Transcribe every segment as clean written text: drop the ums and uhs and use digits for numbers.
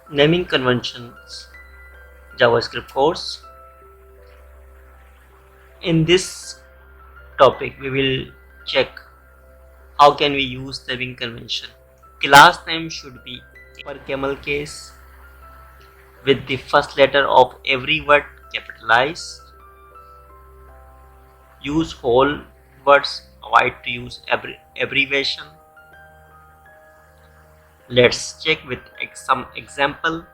Naming conventions JavaScript course. In this topic we will check how can we use naming convention. Class name should be upper camel case with the first letter of every word capitalized. Use whole words, avoid to use abbreviation. Let's check with some example.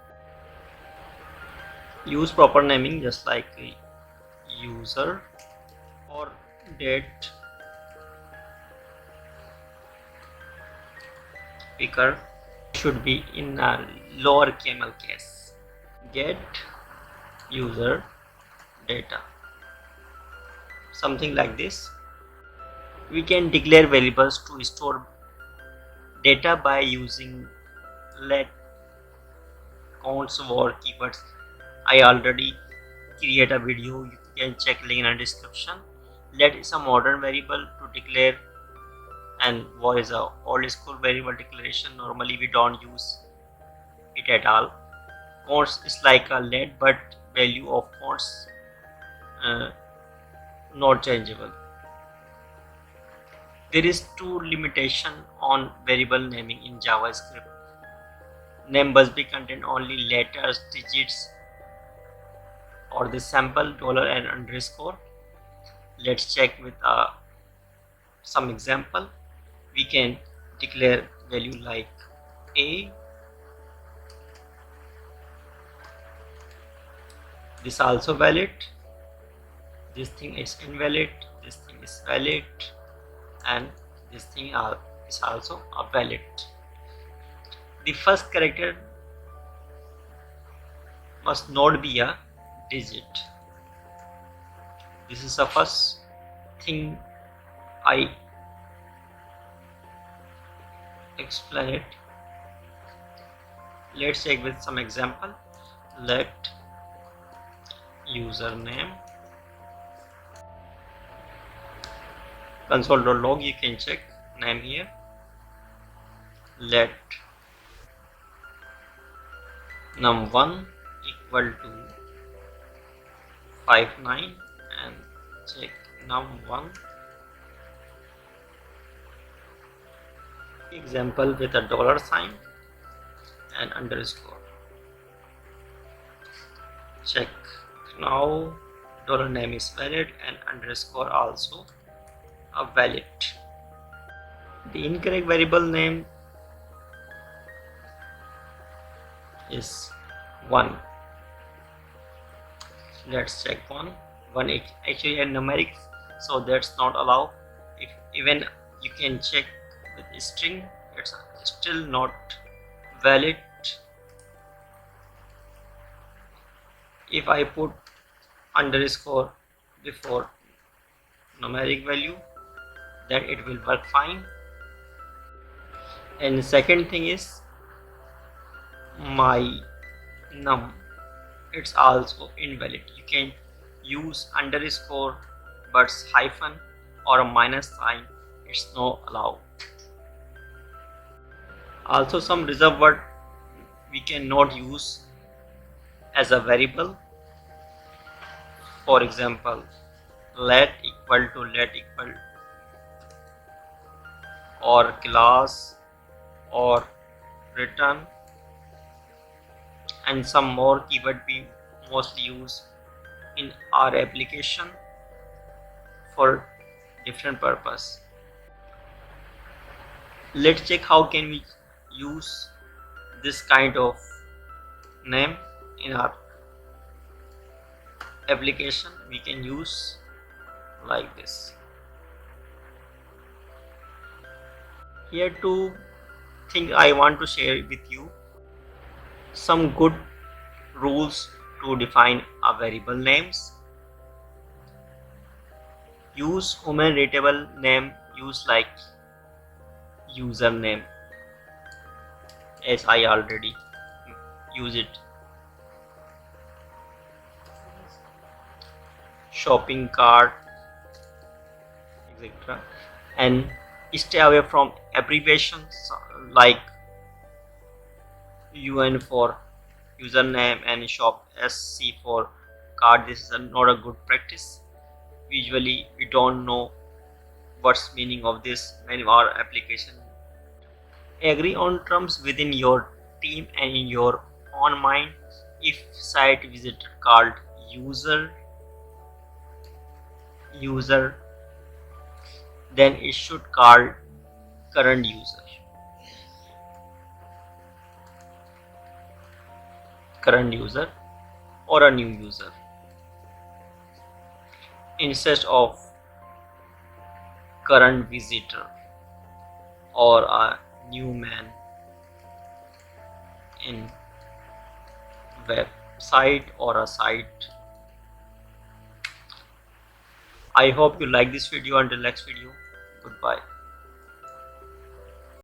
Use proper naming just like user or date picker should be in a lower camel case. Get user data, something like this. We can declare variables to store data by using let counts or keywords. I already create a video, you can check link in the description. Let is a modern variable to declare, and var is a old school variable declaration. Normally we don't use it at all. Counts is like a let, but value of counts not changeable. There is two limitation on variable naming in JavaScript. Name must be contain only letters, digits, or the sample dollar and underscore. Let's check with some example. We can declare value like a. This also valid. This thing is invalid. This thing is valid, and this thing is also a valid. The first character must not be a digit. This is the first thing I explain it. Let's check with some example. Let username console.log, you can check name here. Let num1 equal to 59 and check num1. Example with a dollar sign and underscore. Check now dollar name is valid and underscore also a valid. The incorrect variable name is 1. Let's check 1 is actually a numeric, so that's not allowed. If even you can check with string, it's still not valid. If I put underscore before numeric value, then it will work fine. And the second thing is my num, it's also invalid. You can use underscore but hyphen or a minus sign, it's not allowed. Also some reserved word we cannot use as a variable. For example, let equal or class or return, and some more keyword we mostly use in our application for different purpose. Let's check how can we use this kind of name in our application. We can use like this. Here two things I want to share with you. Some good rules to define a variable names. Use human readable name, use like username, as I already use it. Shopping cart, etc. And stay away from abbreviations like UN for username and shop SC for card. This is not a good practice. Usually we don't know what's meaning of this many of our application. Agree on terms within your team and in your own mind. If site visitor called user, then it should call current user or a new user instead of current visitor or a new man in website or a site. I hope you like this video. Until next video, goodbye.